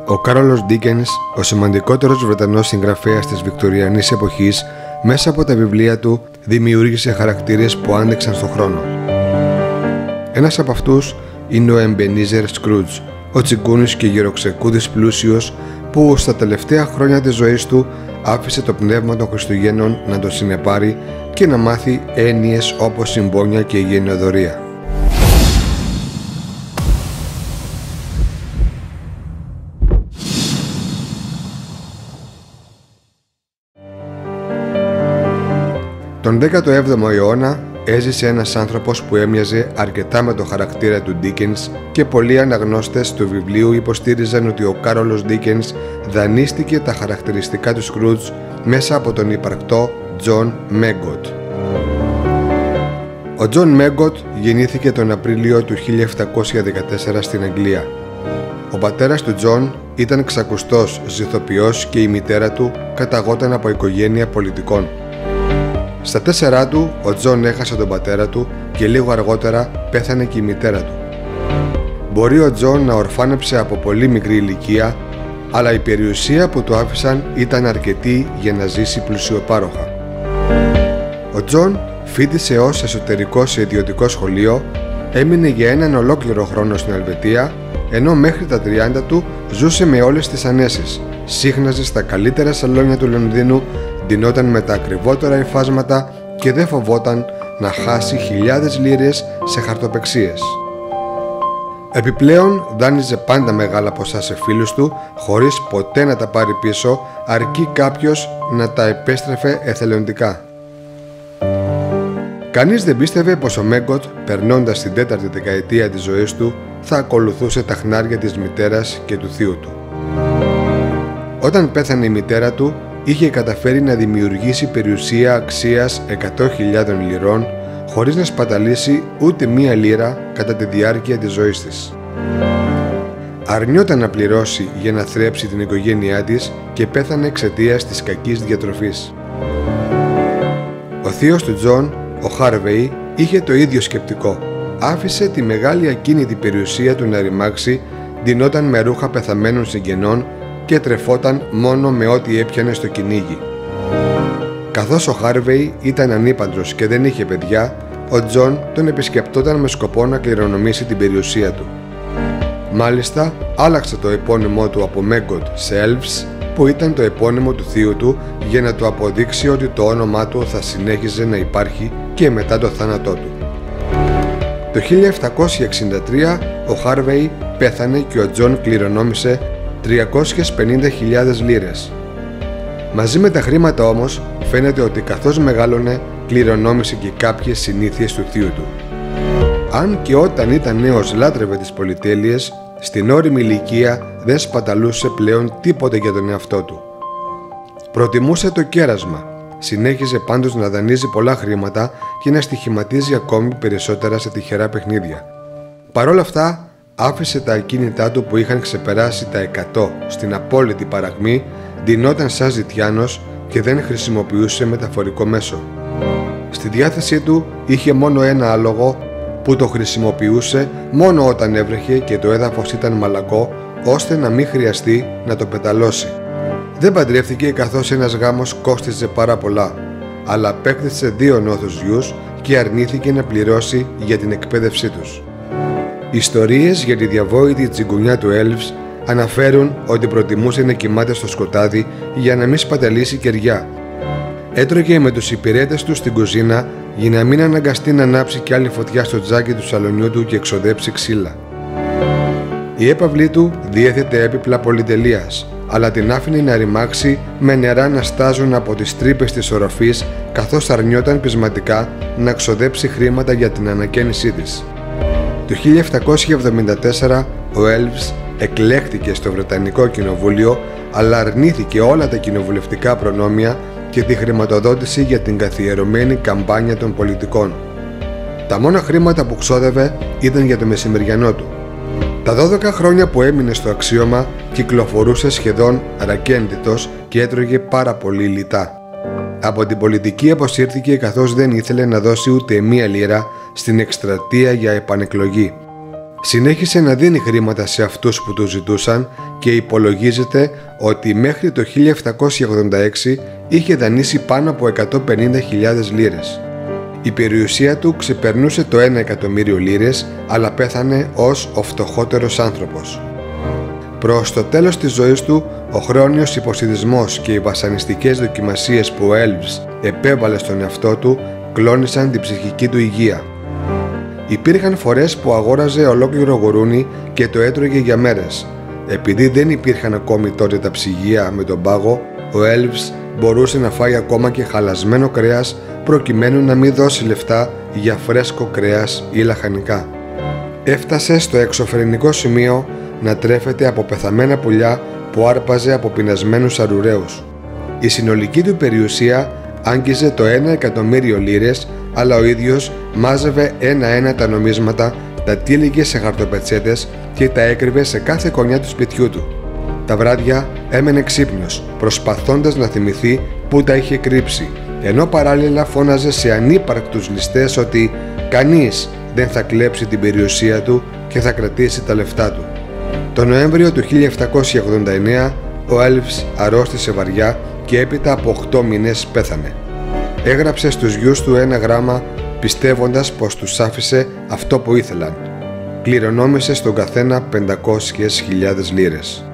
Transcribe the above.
Ο Κάρολος Ντίκενς, ο σημαντικότερος Βρετανός συγγραφέας της Βικτωριανής εποχής, μέσα από τα βιβλία του δημιούργησε χαρακτήρες που άντεξαν στον χρόνο. Ένας από αυτούς είναι ο Εμπενίζερ Σκρούτζ, ο τσιγκούνης και γεροξεκούδης πλούσιος που στα τελευταία χρόνια της ζωής του άφησε το πνεύμα των Χριστουγέννων να τον συνεπάρει και να μάθει έννοιες όπως συμπόνια και γενεοδορία. Τον 17ο αιώνα έζησε ένας άνθρωπος που έμοιαζε αρκετά με το χαρακτήρα του Ντίκενς και πολλοί αναγνώστες του βιβλίου υποστήριζαν ότι ο Κάρολος Ντίκενς δανείστηκε τα χαρακτηριστικά του Σκρούτζ μέσα από τον υπαρκτό Τζον Μέγκοτ. Ο Τζον Μέγκοτ γεννήθηκε τον Απρίλιο του 1714 στην Αγγλία. Ο πατέρας του Τζον ήταν ξακουστός ζηθοποιός και η μητέρα του καταγόταν από οικογένεια πολιτικών. Στα 4 του, ο Τζον έχασε τον πατέρα του και λίγο αργότερα πέθανε και η μητέρα του. Μπορεί ο Τζον να ορφάνεψε από πολύ μικρή ηλικία, αλλά η περιουσία που του άφησαν ήταν αρκετή για να ζήσει πλουσιοπάροχα. Ο Τζον φοιτησε ως εσωτερικό σε ιδιωτικό σχολείο, έμεινε για έναν ολόκληρο χρόνο στην Ελβετία, ενώ μέχρι τα 30 του ζούσε με όλες τις ανέσεις, σύχναζε στα καλύτερα σαλόνια του Λονδίνου, ντυνόταν με τα ακριβότερα υφάσματα και δεν φοβόταν να χάσει χιλιάδες λίρες σε χαρτοπαιξίες. Επιπλέον δάνειζε πάντα μεγάλα ποσά σε φίλους του, χωρίς ποτέ να τα πάρει πίσω, αρκεί κάποιος να τα επέστρεφε εθελοντικά. Κανείς δεν πίστευε πως ο Μέγκοτ, περνώντας την 4η δεκαετία της ζωής του, θα ακολουθούσε τα χνάρια της μητέρας και του θείου του. Όταν πέθανε η μητέρα του, είχε καταφέρει να δημιουργήσει περιουσία αξίας 100.000 λιρών χωρίς να σπαταλήσει ούτε μία λίρα κατά τη διάρκεια της ζωής της. Αρνιόταν να πληρώσει για να θρέψει την οικογένειά της και πέθανε εξαιτίας της κακής διατροφής. Ο θείος του Τζον, ο Χάρβεϊ, είχε το ίδιο σκεπτικό. Άφησε τη μεγάλη ακίνητη περιουσία του να ρημάξει, ντυνόταν με ρούχα πεθαμένων συγγενών και τρεφόταν μόνο με ό,τι έπιανε στο κυνήγι. Καθώς ο Χάρβεϊ ήταν ανήπαντρος και δεν είχε παιδιά, ο Τζον τον επισκεπτόταν με σκοπό να κληρονομήσει την περιουσία του. Μάλιστα, άλλαξε το επώνυμό του από Μέγκοτ σε Έλβς, που ήταν το επώνυμο του θείου του, για να του αποδείξει ότι το όνομά του θα συνέχιζε να υπάρχει και μετά το θάνατό του. Το 1763 ο Χάρβεϊ πέθανε και ο Τζον κληρονόμησε 350.000 λίρες. Μαζί με τα χρήματα όμως, φαίνεται ότι καθώς μεγάλωνε, κληρονόμησε και κάποιες συνήθειες του θείου του. Αν και όταν ήταν νέος λάτρευε τις πολυτέλειες, στην ώριμη ηλικία δεν σπαταλούσε πλέον τίποτε για τον εαυτό του. Προτιμούσε το κέρασμα, συνέχιζε πάντως να δανείζει πολλά χρήματα και να στοιχηματίζει ακόμη περισσότερα σε τυχερά παιχνίδια. Παρ' όλα αυτά, άφησε τα ακίνητά του που είχαν ξεπεράσει τα 100 στην απόλυτη παρακμή, ντυνόταν σαν ζητιάνος και δεν χρησιμοποιούσε μεταφορικό μέσο. Στη διάθεσή του είχε μόνο ένα άλογο που το χρησιμοποιούσε μόνο όταν έβρεχε και το έδαφος ήταν μαλακό, ώστε να μην χρειαστεί να το πεταλώσει. Δεν παντρεύτηκε καθώς ένας γάμος κόστιζε πάρα πολλά, αλλά απέκτησε 2 νόθους γιους και αρνήθηκε να πληρώσει για την εκπαίδευσή τους. Ιστορίες για τη διαβόητη τσιγκουνιά του Έλβς αναφέρουν ότι προτιμούσε να κοιμάται στο σκοτάδι για να μην σπαταλήσει κεριά. Έτρωγε με τους υπηρέτες του στην κουζίνα για να μην αναγκαστεί να ανάψει κι άλλη φωτιά στο τζάκι του σαλονιού του και εξοδέψει ξύλα. Η έπαυλή του διέθετε έπιπλα πολυτελείας, αλλά την άφηνε να ρημάξει με νερά να στάζουν από τις τρύπες της οροφής, καθώς αρνιόταν πεισματικά να ξοδέψει χρήματα για την ανακαίνισή της. Το 1774 ο Έλβς εκλέχθηκε στο Βρετανικό Κοινοβούλιο, αλλά αρνήθηκε όλα τα κοινοβουλευτικά προνόμια και τη χρηματοδότηση για την καθιερωμένη καμπάνια των πολιτικών. Τα μόνα χρήματα που ξόδευε ήταν για το μεσημεριανό του. Τα 12 χρόνια που έμεινε στο αξίωμα κυκλοφορούσε σχεδόν ρακέντητος και έτρωγε πάρα πολύ λιτά. Από την πολιτική αποσύρθηκε καθώς δεν ήθελε να δώσει ούτε μία λίρα στην εκστρατεία για επανεκλογή. Συνέχισε να δίνει χρήματα σε αυτούς που του ζητούσαν και υπολογίζεται ότι μέχρι το 1786 είχε δανείσει πάνω από 150.000 λίρες. Η περιουσία του ξεπερνούσε το 1 εκατομμύριο λίρες, αλλά πέθανε ως ο φτωχότερος άνθρωπος. Προς το τέλος της ζωής του, ο χρόνιος υποσιτισμός και οι βασανιστικές δοκιμασίες που ο Elves επέβαλε στον εαυτό του κλώνησαν την ψυχική του υγεία. Υπήρχαν φορές που αγόραζε ολόκληρο γουρούνι και το έτρωγε για μέρες. Επειδή δεν υπήρχαν ακόμη τότε τα ψυγεία με τον πάγο, ο Elves μπορούσε να φάει ακόμα και χαλασμένο κρέας προκειμένου να μην δώσει λεφτά για φρέσκο κρέας ή λαχανικά. Έφτασε στο εξωφρενικό σημείο να τρέφεται από πεθαμένα πουλιά που άρπαζε από πεινασμένους αρουραίους. Η συνολική του περιουσία άγγιζε το 1 εκατομμύριο λίρες, αλλά ο ίδιος μάζευε ένα-ένα τα νομίσματα, τα τύλιγε σε χαρτοπετσέτες και τα έκρυβε σε κάθε γωνιά του σπιτιού του. Τα βράδια έμενε ξύπνιος, προσπαθώντας να θυμηθεί πού τα είχε κρύψει, ενώ παράλληλα φώναζε σε ανύπαρκτους ληστές ότι κανείς δεν θα κλέψει την περιουσία του και θα κρατήσει τα λεφτά του. Το Νοέμβριο του 1789 ο Elves αρρώστησε βαριά και έπειτα από 8 μήνες πέθανε. Έγραψε στους γιους του ένα γράμμα πιστεύοντας πως τους άφησε αυτό που ήθελαν. Κληρονόμησε στον καθένα 500.000 λίρες.